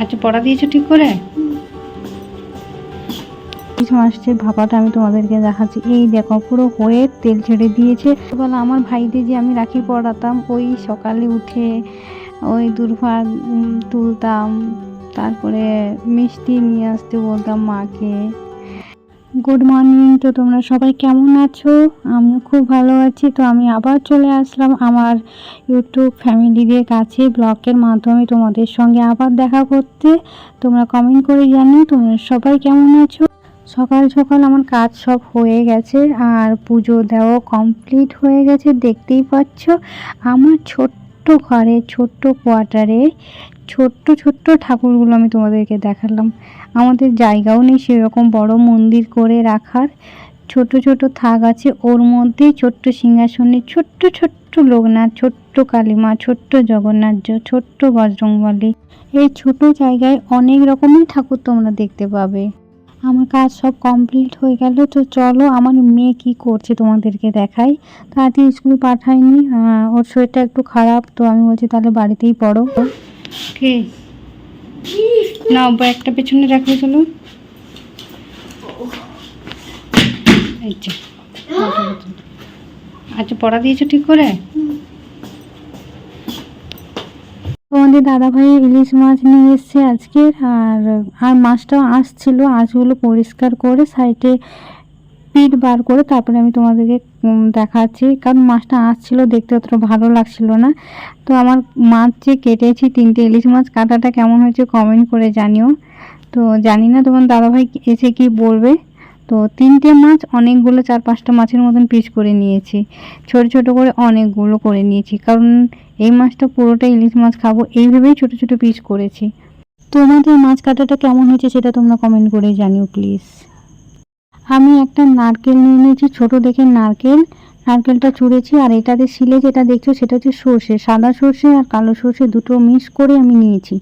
আচ্ছা, পড়া দিয়েছো ঠিক করে? মাসের ভাপাটা আমি তোমাদেরকে দেখাচ্ছি। এই দেখো পুরো হয়ে তেল ছেড়ে দিয়েছে। বলে আমার ভাইদের যে আমি রাখি পড়াতাম, ওই সকালে উঠে ওই দূর্বা তুলতাম, তারপরে মিষ্টি নিয়ে আসতে বলতাম মাকে। Good morning. তো তোমরা সবাই কেমন আছো? আমিও খুব ভালো আছি। তো আমি আবার চলে আসলাম আমার ইউটিউব ফ্যামিলিদের কাছে ব্লগের মাধ্যমে তোমাদের সঙ্গে আবার দেখা করতে। তোমরা কমেন্ট করে জানিও তোমরা সবাই কেমন আছো। সকাল সকাল আমার কাজ সব হয়ে গেছে আর পুজো দেওয়া কমপ্লিট হয়ে গেছে। দেখতেই পাচ্ছ আমার ছোট্ট ঘরে, ছোট্ট কোয়ার্টারে ছোট্ট ছোট্ট ঠাকুরগুলো আমি তোমাদেরকে দেখালাম। আমাদের জায়গাও নেই সেরকম বড় মন্দির করে রাখার। ছোট ছোট থাক আছে, ওর মধ্যেই ছোট্ট সিংহাসনে ছোট্ট ছোট্ট লোকনাথ, ছোট্ট কালীমা, ছোট্ট জগন্নাথ, ছোট্ট বজরংবলী। এই ছোট জায়গায় অনেক রকমের ঠাকুর তোমরা দেখতে পাবে। আমার কাজ সব কমপ্লিট হয়ে গেল। তো চলো আমার মেয়ে কি করছে তোমাদেরকে দেখাই। তাড়াতাড়ি স্কুল পাঠাইনি, ওর শরীরটা একটু খারাপ, তো আমি বলছি তাহলে বাড়িতেই পড়ো। কি না একটা পেছনে রাখলে চলো। আচ্ছা, পড়া দিয়েছো ঠিক করে? তোমাদের দাদাভাই ইলিশ মাছ নিয়ে এসছে আজকে, আর মাছটা আসছিল। আঁশগুলো পরিষ্কার করে সাইডে পিঠ বার করে তারপরে আমি তোমাদেরকে দেখাচ্ছি, কারণ মাছটা আসছিল দেখতে অতটা ভালো লাগছিল না। তো আমার মাছ যে কেটেছি 3টে ইলিশ মাছ, কাটাটা কেমন হয়েছে কমেন্ট করে জানিও। তো জানি না তোমার দাদাভাই এসে কি বলবে। তো 3টে মাছ অনেকগুলো 4-5টা মাছের মতন পিস করে নিয়েছি, ছোট ছোট করে অনেকগুলো করে নিয়েছি, কারণ এই মাছটা পুরোটা ইলিশ মাছ খাবো এইভাবেই ছোট ছোট পিস করেছি। তোমাদের মাছ কাটাটা কেমন হয়েছে সেটা তোমরা কমেন্ট করে জানিও প্লিজ। আমি একটা নারকেল নিয়ে নিয়েছি, ছোট দেখে নারকেলটা চুড়েছি। আর এটাতে শিলে যেটা দেখছো সেটা হচ্ছে সর্ষে, সাদা সর্ষে আর কালো সর্ষে দুটো মিক্স করে আমি নিয়েছি।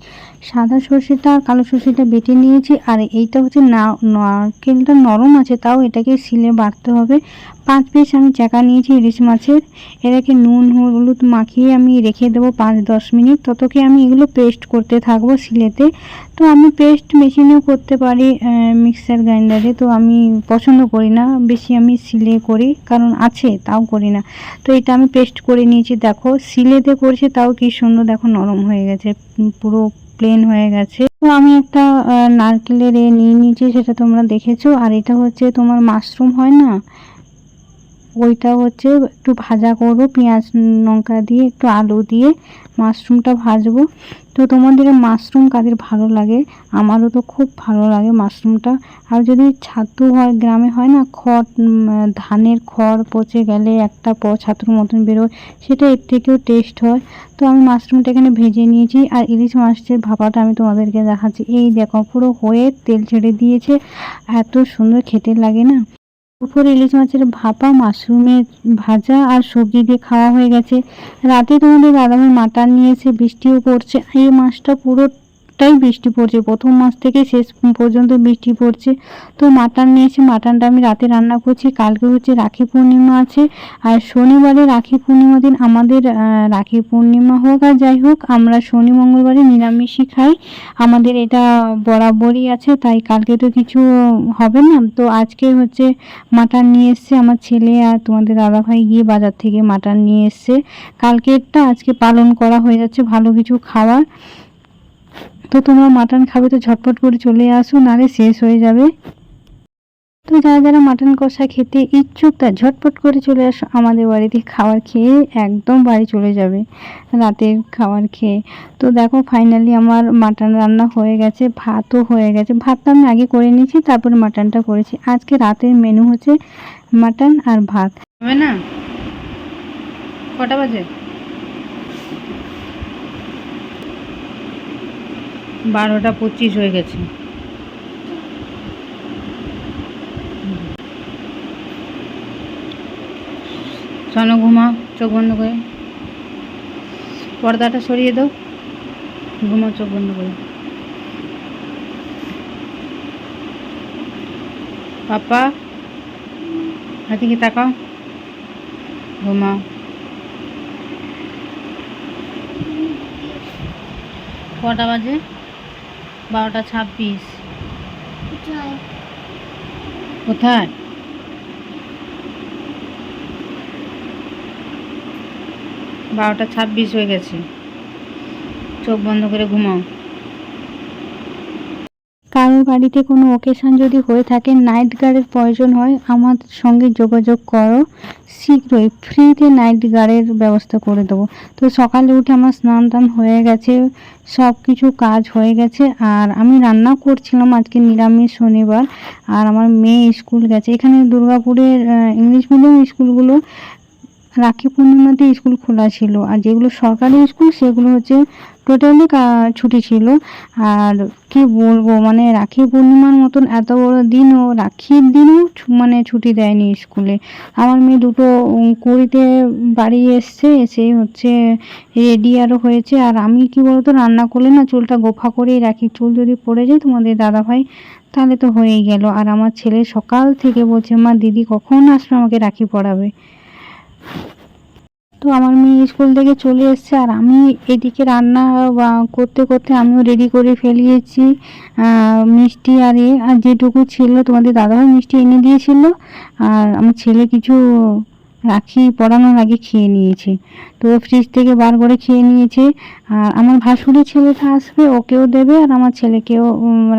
সাদা সর্ষেটা আর কালো সর্ষেটা বেটে নিয়েছি। আর এইটা হচ্ছে নারকেলটা নরম আছে, তাও এটাকে শিলে বাটতে হবে। 5 পিস আমি চাকা নিয়েছি ইলিশ মাছের। এটাকে নুন হলুদ মাখিয়ে আমি রেখে দেবো 5-10 মিনিট। ততক্ষে আমি এগুলো পেস্ট করতে থাকবো শিলেতে। তো আমি পেস্ট মেশিনেও করতে পারি, মিক্সার গ্রাইন্ডারে। তো আমি পছন্দ করি না বেশি, আমি শিলে করি, কারণ আছে তাও করি না। তো এটা আমি পেস্ট করে নিয়েছি। দেখো শিলেতে করছি তাও কি সুন্দর, দেখো নরম হয়ে গেছে, পুরো প্লেন হয়ে গেছে। তো আমি একটা নারকেলের নিয়ে নিয়েছি, সেটা তোমরা দেখেছো। আর এটা হচ্ছে তোমার মাশরুম হয় না, ওইটা হচ্ছে একটু ভাজা করবো পেঁয়াজ লঙ্কা দিয়ে, একটু আলু দিয়ে মাশরুমটা ভাজবো। তো তোমাদের মাশরুম কাদের ভালো লাগে? আমারও তো খুব ভালো লাগে মাশরুমটা। আর যদি ছাতু হয়, গ্রামে হয় না খড়, ধানের খড় পচে গেলে একটা ছাতুর মতন বেরোয়, সেটা এর থেকেও টেস্ট হয়। তো আমি মাশরুমটা এখানে ভেজে নিয়েছি। আর ইলিশ মাছের ভাপাটা আমি তোমাদেরকে দেখাচ্ছি। এই দেখো পুরো হয়ে তেল ছেড়ে দিয়েছে, এত সুন্দর খেতে লাগে না। দুপুরে ইলিশ মাছের ভাপা, মাশরুমের ভাজা আর সবজি দিয়ে খাওয়া হয়ে গেছে। রাতে তোমাদের দাদাভাই মাটন নিয়েছে, বৃষ্টিও পড়ছে। এই মাছটা পুরোটাই বৃষ্টি পড়ছে, প্রথম মাস থেকে শেষ পর্যন্ত বৃষ্টি পড়ছে। তো মাটন নিয়েছে, মাটনটা আমি রাতে রান্না করছি। কালকে হচ্ছে রাখি পূর্ণিমা আছে, আর শনিবারে রাখি পূর্ণিমা দিন আমাদের রাখি পূর্ণিমা হোক আর যাই হোক, আমরা শনি মঙ্গলবারে নিরামিষই খাই। আমাদের এটা বরাবরই আছে, তাই কালকে তো কিছু হবে না। তো আজকে হচ্ছে মাটন নিয়ে এসছে আমার ছেলে, আর তোমাদের দাদাভাই গিয়ে বাজার থেকে মাটন নিয়ে এসছে। কালকেরটা আজকে পালন করা হয়ে যাচ্ছে, ভালো কিছু খাওয়ার। তো তোমরা মাটন খাবে তো ঝটপট করে চলে আসো, নাহলে শেষ হয়ে যাবে। তো যারা যারা মাটন কষা খেতে ইচ্ছুক তা ঝটপট করে চলে আসো আমাদের বাড়িতে, খাবার খেয়ে একদম বাড়ি চলে যাবে রাতের খাবার খেয়ে। তো দেখো ফাইনালি আমার মাটন রান্না হয়ে গেছে, ভাতও হয়ে গেছে। ভাতটা আমি আগে করে নিয়েছি, তারপরে মাটনটা করেছি। আজকে রাতের মেনু হচ্ছে মাটন আর ভাত। হবে না? কটা বাজে? 12টা 25 হয়ে গেছে। চলো ঘুমাও, চোখ বন্ধ করে। পর্দাটা সরিয়ে দাও, ঘুমাও চোখ বন্ধ করে। পাপা হাতিকে তাকাও, ঘুমাও। কটা বাজে? 12:26। কোথায়? 12:26 হয়ে গেছে। চোখ বন্ধ করে ঘুমাও। কারোর বাড়িতে কোনো ওকেশান যদি হয়ে থাকে, নাইট গার্ডের প্রয়োজন হয়, আমার সঙ্গে যোগাযোগ করো, শীঘ্রই ফ্রিতে নাইট গার্ডের ব্যবস্থা করে দেবো। তো সকালে উঠে আমার স্নান টান হয়ে গেছে, সব কিছু কাজ হয়ে গেছে, আর আমি রান্না করছিলাম আজকে নিরামিষ শনিবার। আর আমার মেয়ে স্কুল গেছে। এখানে দুর্গাপুরের ইংলিশ মিডিয়াম স্কুলগুলো রাখি পূর্ণিমাতে স্কুল খোলা ছিল, আর যেগুলো সরকারি স্কুল সেগুলো হচ্ছে টোটালি ছুটি ছিল। আর কি বলবো, মানে রাখি পূর্ণিমার মতন এত বড় দিনও, রাখির দিনও মানে ছুটি দেয়নি স্কুলে। আমার মেয়ে 2:20 বাড়ি এসছে, এসেই হচ্ছে রেডি আরও হয়েছে। আর আমি কি বলতো, রান্না করলে না চুলটা গোফা করেই রাখি, চুল যদি পড়ে যায় তোমাদের দাদাভাই তাহলে তো হয়েই গেল। আর আমার ছেলে সকাল থেকে বলছে, মা দিদি কখন আসবে আমাকে রাখি পরাবে। তো আমার মেয়ে স্কুল থেকে চলে এসছে, আর আমি এদিকে রান্না করতে করতে আমিও রেডি করে ফেলিয়েছি মিষ্টি। আর যেটুকু ছিল তোমাদের দাদাভাই মিষ্টি এনে দিয়েছিল, আর আমার ছেলে কিছু রাখি পরানোর আগে খেয়ে নিয়েছে, তো ফ্রিজ থেকে বার করে খেয়ে নিয়েছে। আর আমার ভাসুরের ছেলেটা আসবে, ওকেও দেবে, আর আমার ছেলেকেও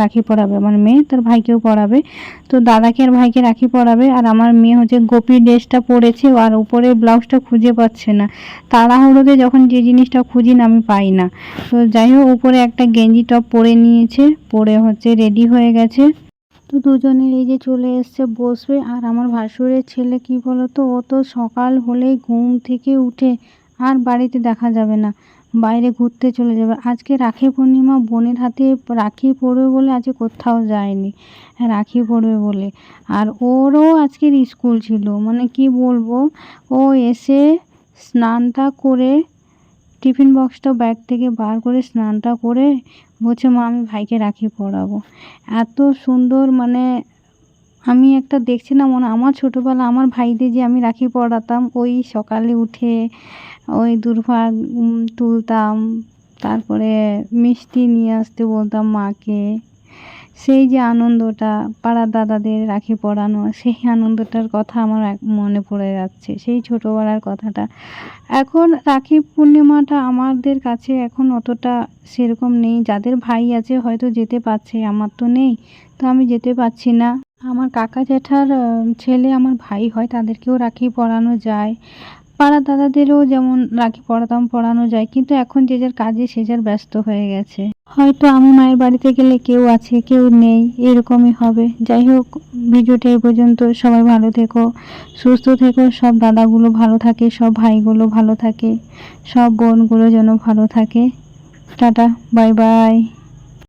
রাখি পরাবে, আমার মেয়ে তার ভাইকেও পরাবে। তো দাদাকে আর ভাইকে রাখি পরাবে। আর আমার মেয়ে হচ্ছে গোপী ড্রেসটা পরেছে, আর উপরে ব্লাউজটা খুঁজে পাচ্ছে না, তাড়াহুড়োতে যখন যে জিনিসটা খুঁজি না আমি পাই না। তো যাই হোক, উপরে একটা গেঞ্জি টপ পরে নিয়েছে, পরে হচ্ছে রেডি হয়ে গেছে। তো দুজনের এই যে চলে এসছে বসবে। আর আমার ভাসুরের ছেলে কি বলতো, ও তো সকাল হলেই ঘুম থেকে উঠে আর বাড়িতে দেখা যাবে না, বাইরে ঘুরতে চলে যাবে। আজকে রাখি পূর্ণিমা, বোনের হাতে রাখি পরবে বলে আজকে কোথাও যায়নি, রাখি পরবে বলে। আর ওরও আজকের স্কুল ছিল, মানে কি বলবো, ও এসে স্নানটা করে টিফিন বক্সটা ব্যাগ থেকে বার করে স্নানটা করে বলছে, মা আমি ভাইকে রাখি পরাবো। এত সুন্দর, মানে আমি একটা দেখছি না, মনে আমার ছোটোবেলা আমার ভাইদের যে আমি রাখি পরাতাম, ওই সকালে উঠে ওই দূর্বা তুলতাম, তারপরে মিষ্টি নিয়ে আসতে বলতাম মাকে, সেই যে আনন্দটা, পাড়ার দাদাদের রাখি পরানো, সেই আনন্দটার কথা আমার মনে পড়ে যাচ্ছে, সেই ছোটোবেলার কথাটা। এখন রাখি পূর্ণিমাটা আমাদের কাছে এখন অতটা সেরকম নেই, যাদের ভাই আছে হয়তো যেতে পারছে, আমার তো নেই, তো আমি যেতে পারছি না। আমার কাকা জ্যাঠার ছেলে আমার ভাই হয়, তাদেরকেও রাখি পরানো যায়, পাড়ার দাদাদেরও যেমন রাখি পরাতাম পরানো যায়, কিন্তু এখন যে যার কাজে সে যার ব্যস্ত হয়ে গেছে। হয়তো আমি মায়ের বাড়িতে গেলে কেউ আছে কেউ নেই, এরকমই হবে। যাই হোক, ভিডিওটা এই পর্যন্ত। সবাই ভালো থেকো, সুস্থ থেকো, সব দাদাগুলো ভালো থাকে, সব ভাইগুলো ভালো থাকে, সব বোনগুলো যেন ভালো থাকে। Tata, bye bye.